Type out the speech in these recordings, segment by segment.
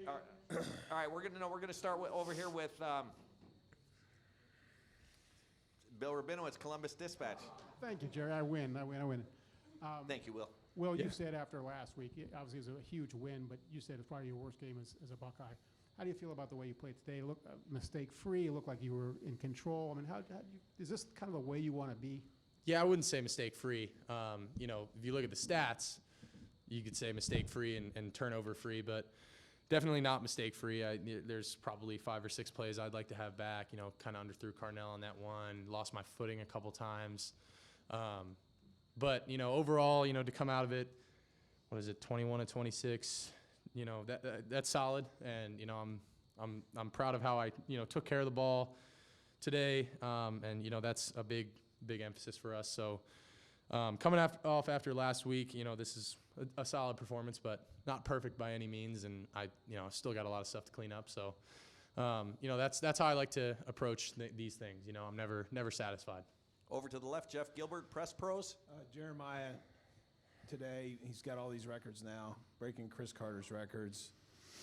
All right, we're gonna start over here with Bill Rabinowitz, Columbus Dispatch. Thank you, Jerry. I win. Thank you, Will. Will, you said after last week, obviously it was a huge win, but you said it's probably your worst game as a Buckeye. How do you feel about the way you played today? Look, mistake-free. It looked like you were in control. I mean, is this kind of the way you want to be? Yeah, I wouldn't say mistake-free. If you look at the stats, you could say mistake-free and turnover-free, but definitely not mistake-free. There's probably 5 or 6 plays I'd like to have back. Kind of underthrew Carnell on that one. Lost my footing a couple times. But overall, to come out of it, 21-26. That's solid, and I'm proud of how I took care of the ball today, and that's a big emphasis for us. So coming off after last week, this is a solid performance, but not perfect by any means, and I still got a lot of stuff to clean up. So that's how I like to approach these things. I'm never satisfied. Over to the left, Jeff Gilbert, Press Pros. Jeremiah, today he's got all these records now, breaking Cris Carter's records.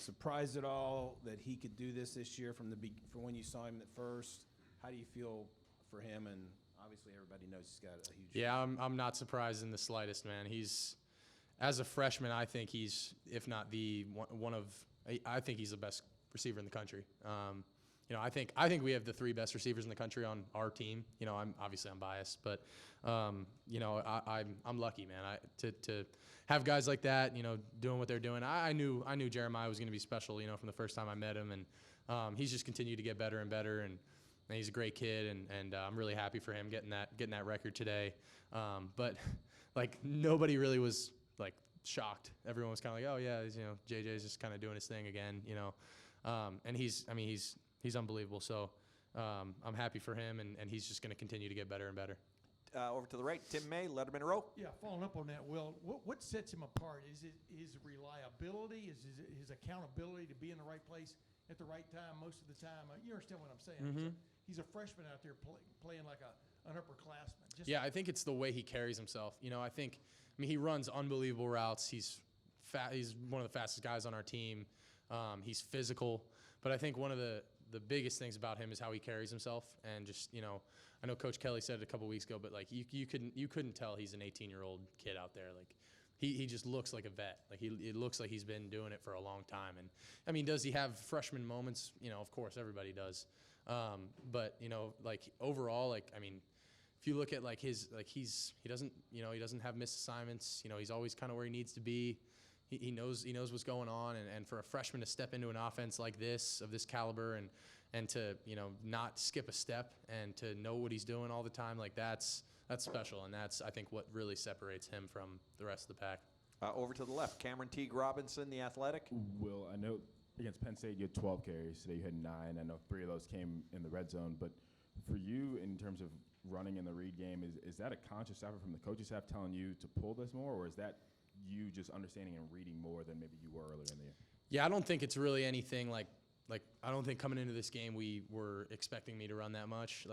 Surprised at all that he could do this year from when you saw him at first? How do you feel for him? And obviously everybody knows he's got a huge. Yeah, I'm not surprised in the slightest, man. He's, as a freshman, I think he's, if not the one of, I think he's the best receiver in the country. I think we have the 3 best receivers in the country on our team. I'm biased, but I'm lucky, man. To have guys like that, doing what they're doing. I knew Jeremiah was going to be special, from the first time I met him, and he's just continued to get better and better, and he's a great kid, and I'm really happy for him getting that record today. But nobody really was shocked. Everyone was kind of like, oh yeah, JJ's just kind of doing his thing again, and he's unbelievable. So I'm happy for him, and he's just going to continue to get better and better. Over to the right, Tim May, Letterman Row. Yeah, following up on that, Will, what sets him apart? Is it his reliability? Is it his accountability to be in the right place at the right time most of the time? You understand what I'm saying? Mm-hmm. He's a freshman out there playing like an upperclassman. I think it's the way he carries himself. He runs unbelievable routes. He's one of the fastest guys on our team. He's physical. But I think one of the biggest things about him is how he carries himself, and just I know Coach Kelly said it a couple weeks ago, but you couldn't tell he's an 18-year-old kid out there. He just looks like a vet. It looks like he's been doing it for a long time. And does he have freshman moments? Of course everybody does. But overall, if you look at he doesn't have missed assignments. He's always kind of where he needs to be. He knows what's going on, and for a freshman to step into an offense like this, of this caliber, and to not skip a step, and to know what he's doing all the time, that's special, and that's, I think, what really separates him from the rest of the pack. Over to the left, Cameron Teague Robinson, the Athletic. Will, I know against Penn State you had 12 carries. Today you had 9. I know 3 of those came in the red zone, but for you, in terms of running in the read game, is that a conscious effort from the coaching staff telling you to pull this more, or is that you just understanding and reading more than maybe you were earlier in the year? Yeah, I don't think it's really anything like I don't think coming into this game we were expecting me to run that much.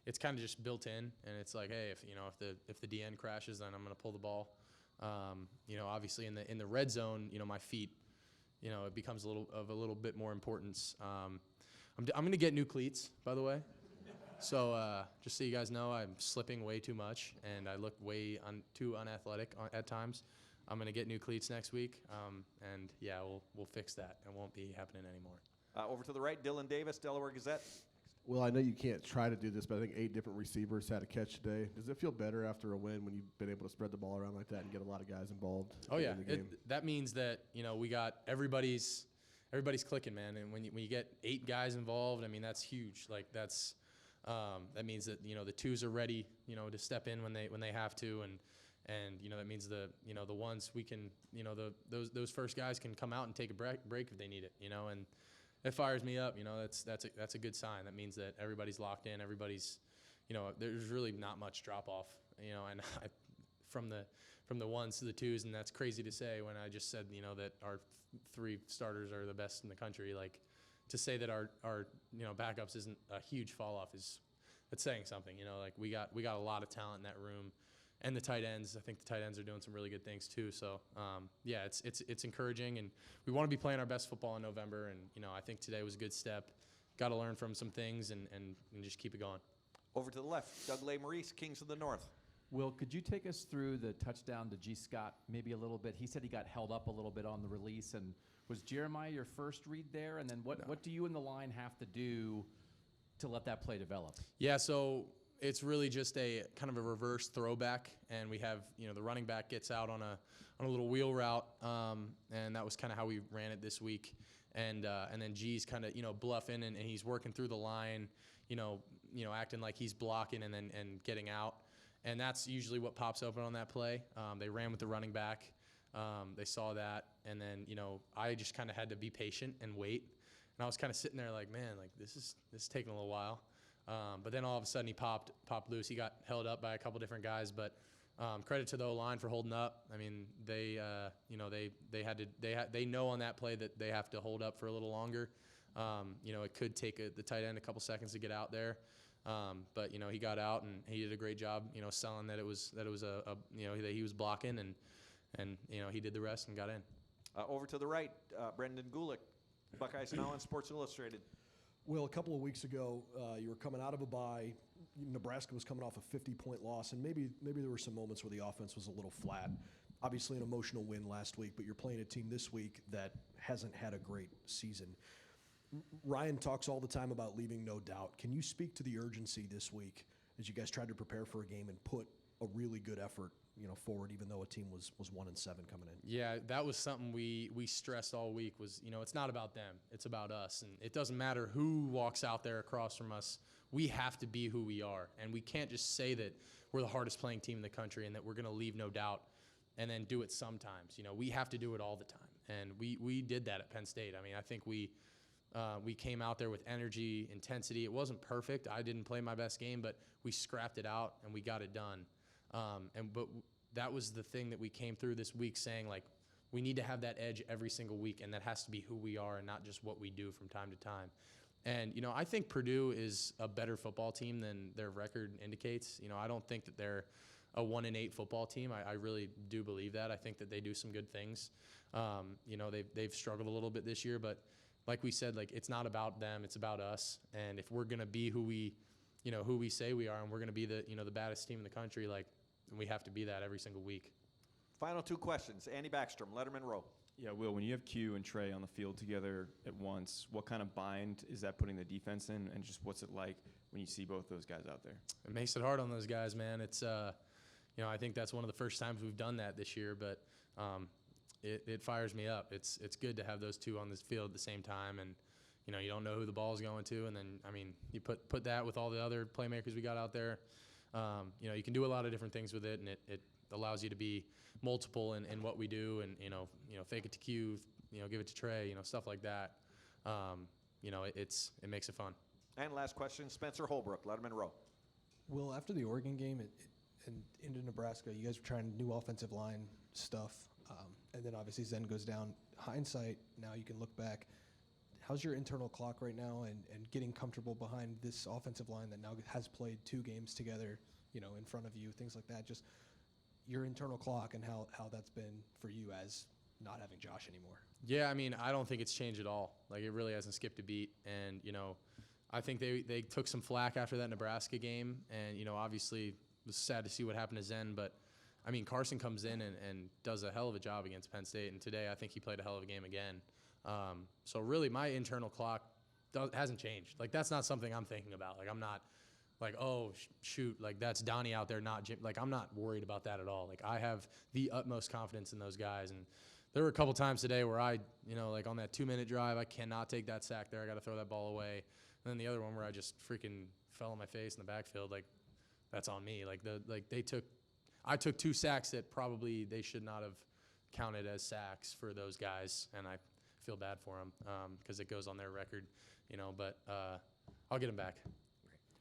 It's kind of just built in, and it's hey, if the DN crashes, then I'm going to pull the ball. Obviously in the red zone, my feet, it becomes a little bit more importance. I'm going to get new cleats, by the way. So just so you guys know, I'm slipping way too much, and I look way too unathletic at times. I'm going to get new cleats next week, and yeah, we'll fix that. It won't be happening anymore. Over to the right, Dylan Davis, Delaware Gazette. Well, I know you can't try to do this, but I think 8 different receivers had a catch today. Does it feel better after a win when you've been able to spread the ball around like that and get a lot of guys involved? Oh yeah, in the game? That means that we got everybody's clicking, man. And when you get 8 guys involved, that's huge. That means that the twos are ready, to step in when they have to, and that means the ones we can, those first guys can come out and take a break if they need it, and it fires me up. That's a good sign. That means that everybody's locked in. Everybody's, there's really not much drop off, and from the ones to the twos, and that's crazy to say when I just said that our 3 starters are the best in the country. To say that our backups isn't a huge fall off it's saying something. We got a lot of talent in that room, and the tight ends. I think the tight ends are doing some really good things too. So yeah, it's encouraging, and we want to be playing our best football in November. And I think today was a good step. Got to learn from some things and just keep it going. Over to the left, Doug Maurice, Kings of the North. Will, could you take us through the touchdown to G. Scott maybe a little bit? He said he got held up a little bit on the release. And was Jeremiah your first read there? And then what do you and the line have to do to let that play develop? Yeah, so it's really just a kind of a reverse throwback, and we have the running back gets out on a little wheel route, and that was kind of how we ran it this week. And then G's kind of bluffing, and he's working through the line, acting like he's blocking and getting out. And that's usually what pops open on that play. They ran with the running back. They saw that. And then, I just kind of had to be patient and wait. And I was kind of sitting there like, man, like this is taking a little while. But then all of a sudden he popped loose. He got held up by a couple different guys. But credit to the O-line for holding up. I mean, they know on that play that they have to hold up for a little longer. It could take the tight end a couple seconds to get out there. But he got out and he did a great job, selling that it was that he was blocking and he did the rest and got in. Over to the right, Brendan Gulick, Buckeyes Now on Sports Illustrated. Will, a couple of weeks ago, you were coming out of a bye. Nebraska was coming off a 50-point loss, and maybe there were some moments where the offense was a little flat. Obviously, an emotional win last week, but you're playing a team this week that hasn't had a great season. Ryan talks all the time about leaving no doubt. Can you speak to the urgency this week as you guys tried to prepare for a game and put a really good effort, forward, even though a team was 1-7 coming in? Yeah, that was something we stressed all week was, it's not about them. It's about us. And it doesn't matter who walks out there across from us. We have to be who we are. And we can't just say that we're the hardest playing team in the country and that we're going to leave no doubt and then do it sometimes. We have to do it all the time. And we did that at Penn State. I mean, I think we came out there with energy, intensity. It wasn't perfect. I didn't play my best game, but we scrapped it out and we got it done. But that was the thing that we came through this week saying, like, we need to have that edge every single week, and that has to be who we are and not just what we do from time to time. And, I think Purdue is a better football team than their record indicates. I don't think that they're a 1-8 football team. I really do believe that. I think that they do some good things. They've struggled a little bit this year, but like we said, like, it's not about them, it's about us. And if we're going to be who we say we are, and we're going to be the baddest team in the country, like, we have to be that every single week. Final two questions. Andy Backstrom, Letterman Row. Yeah, Will, when you have Q and Trey on the field together at once, what kind of bind is that putting the defense in, and just what's it like when you see both those guys out there? It makes it hard on those guys, man. It's I think that's one of the first times we've done that this year, but it fires me up. It's good to have those two on this field at the same time, and you don't know who the ball's going to, and then you put that with all the other playmakers we got out there. You can do a lot of different things with it, and it allows you to be multiple in what we do, and fake it to Q, give it to Trey, stuff like that. It makes it fun. And last question, Spencer Holbrook, Letterman Row. Will, after the Oregon game and into Nebraska, you guys were trying new offensive line stuff, and then obviously Zen goes down. Hindsight, now you can look back. How's your internal clock right now and getting comfortable behind this offensive line that now has played 2 games together, in front of you, things like that? Just your internal clock and how that's been for you as not having Josh anymore. Yeah, I don't think it's changed at all. Like, it really hasn't skipped a beat. And, I think they took some flack after that Nebraska game. And, obviously it was sad to see what happened to Zen. But, Carson comes in and does a hell of a job against Penn State. And today I think he played a hell of a game again. So really my internal clock hasn't changed. Like, that's not something I'm thinking about. Like, I'm not like, oh, shoot, like, that's Donnie out there, not Jim. Like, I'm not worried about that at all. Like, I have the utmost confidence in those guys. And there were a couple times today where I, like on that 2-minute drive, I cannot take that sack there. I got to throw that ball away. And then the other one where I just freaking fell on my face in the backfield, like, that's on me. I took 2 sacks that probably they should not have counted as sacks for those guys. And I feel bad for them because it goes on their record, but I'll get them back.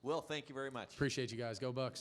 Will, thank you very much. Appreciate you guys. Go Bucks.